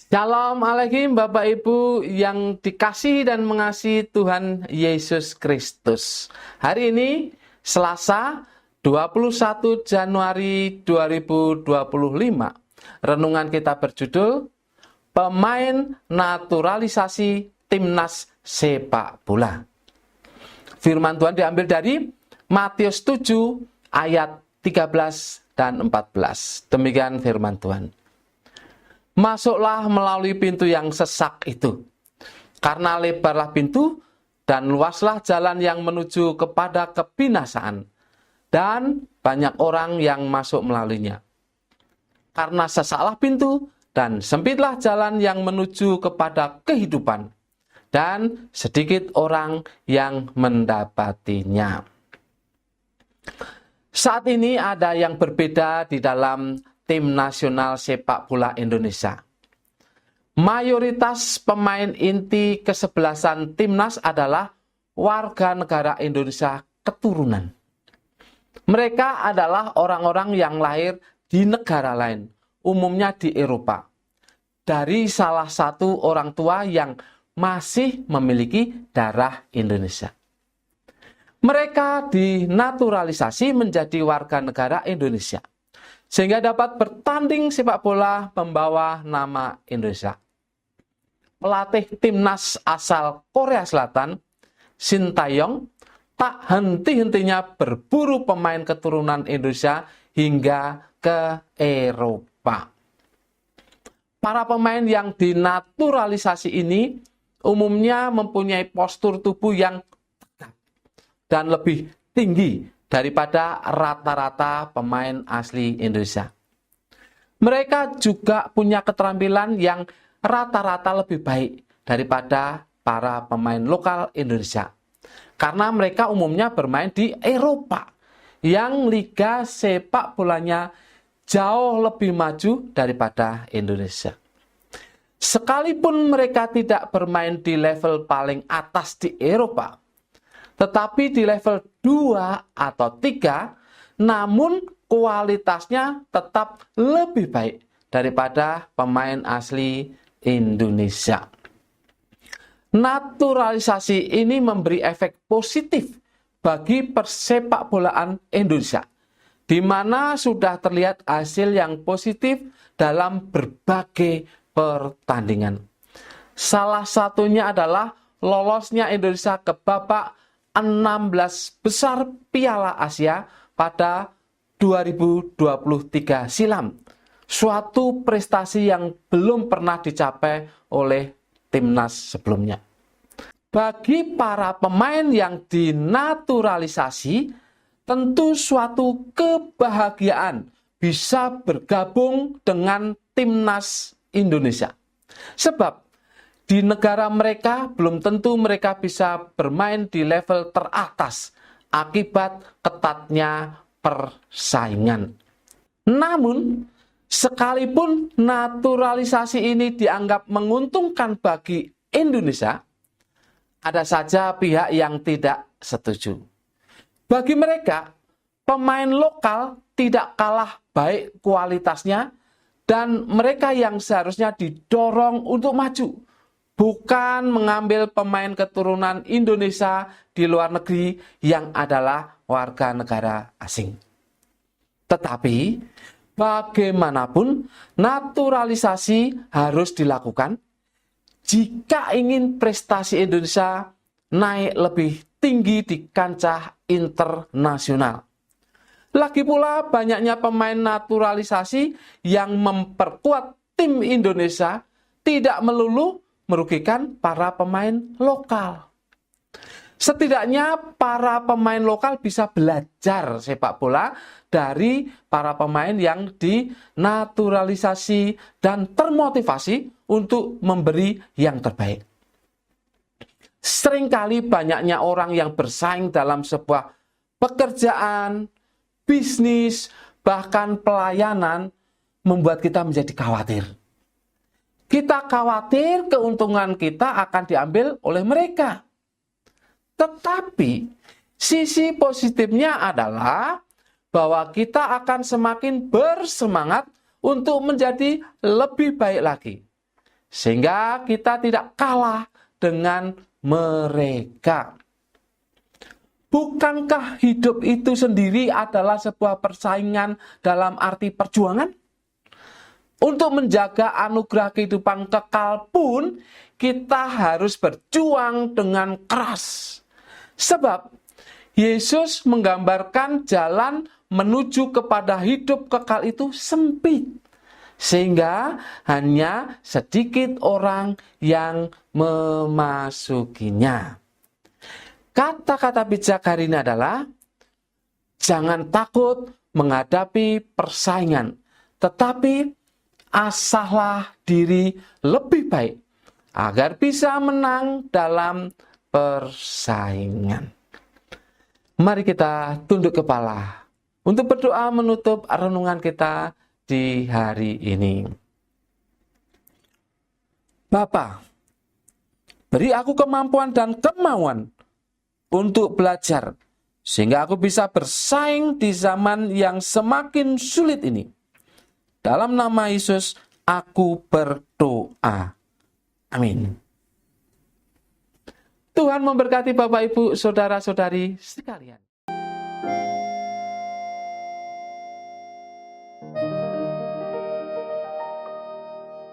Shalom alaikum Bapak Ibu yang dikasihi dan mengasihi Tuhan Yesus Kristus. Hari ini Selasa 21 Januari 2025. Renungan kita berjudul Pemain Naturalisasi Timnas Sepak Bola. Firman Tuhan diambil dari Matius 7 ayat 13 dan 14. Demikian firman Tuhan. Masuklah melalui pintu yang sesak itu, karena lebarlah pintu dan luaslah jalan yang menuju kepada kebinasaan, dan banyak orang yang masuk melaluinya. Karena sesaklah pintu dan sempitlah jalan yang menuju kepada kehidupan, dan sedikit orang yang mendapatinya. Saat ini ada yang berbeda di dalam Tim Nasional Sepak Bola Indonesia. Mayoritas pemain inti kesebelasan timnas adalah warga negara Indonesia keturunan. Mereka adalah orang-orang yang lahir di negara lain, umumnya di Eropa, dari salah satu orang tua yang masih memiliki darah Indonesia. Mereka dinaturalisasi menjadi warga negara Indonesia, sehingga dapat bertanding sepak bola membawa nama Indonesia. Pelatih timnas asal Korea Selatan, Shin Tae-yong, tak henti-hentinya berburu pemain keturunan Indonesia hingga ke Eropa. Para pemain yang dinaturalisasi ini umumnya mempunyai postur tubuh yang tegap dan lebih tinggi daripada rata-rata pemain asli Indonesia. Mereka juga punya keterampilan yang rata-rata lebih baik daripada para pemain lokal Indonesia. Karena mereka umumnya bermain di Eropa, yang liga sepak bolanya jauh lebih maju daripada Indonesia. Sekalipun mereka tidak bermain di level paling atas di Eropa, tetapi di level 2 atau 3, namun kualitasnya tetap lebih baik daripada pemain asli Indonesia. Naturalisasi ini memberi efek positif bagi persepak bolaan Indonesia, di mana sudah terlihat hasil yang positif dalam berbagai pertandingan. Salah satunya adalah lolosnya Indonesia ke babak 16 besar Piala Asia pada 2023 silam. Suatu prestasi yang belum pernah dicapai oleh timnas sebelumnya. Bagi para pemain yang dinaturalisasi, tentu suatu kebahagiaan bisa bergabung dengan timnas Indonesia. Sebab di negara mereka belum tentu mereka bisa bermain di level teratas akibat ketatnya persaingan. Namun, sekalipun naturalisasi ini dianggap menguntungkan bagi Indonesia, ada saja pihak yang tidak setuju. Bagi mereka, pemain lokal tidak kalah baik kualitasnya dan mereka yang seharusnya didorong untuk maju, bukan mengambil pemain keturunan Indonesia di luar negeri yang adalah warga negara asing. Tetapi, bagaimanapun naturalisasi harus dilakukan jika ingin prestasi Indonesia naik lebih tinggi di kancah internasional. Lagi pula banyaknya pemain naturalisasi yang memperkuat tim Indonesia tidak melulu merugikan para pemain lokal. Setidaknya para pemain lokal bisa belajar sepak bola dari para pemain yang dinaturalisasi dan termotivasi untuk memberi yang terbaik. Seringkali banyaknya orang yang bersaing dalam sebuah pekerjaan, bisnis, bahkan pelayanan membuat kita menjadi khawatir. Kita khawatir keuntungan kita akan diambil oleh mereka. Tetapi sisi positifnya adalah bahwa kita akan semakin bersemangat untuk menjadi lebih baik lagi. sehingga kita tidak kalah dengan mereka. Bukankah hidup itu sendiri adalah sebuah persaingan dalam arti perjuangan? Untuk menjaga anugerah kehidupan kekal pun kita harus berjuang dengan keras. Sebab Yesus menggambarkan jalan menuju kepada hidup kekal itu sempit, sehingga hanya sedikit orang yang memasukinya. Kata-kata bijak hari ini adalah, jangan takut menghadapi persaingan, tetapi asahlah diri lebih baik agar bisa menang dalam persaingan. Mari kita tunduk kepala untuk berdoa menutup renungan kita di hari ini. Bapa, beri aku kemampuan dan kemauan untuk belajar, sehingga aku bisa bersaing di zaman yang semakin sulit ini. Dalam nama Yesus, aku berdoa. Amin. Tuhan memberkati Bapak, Ibu, Saudara-saudari sekalian.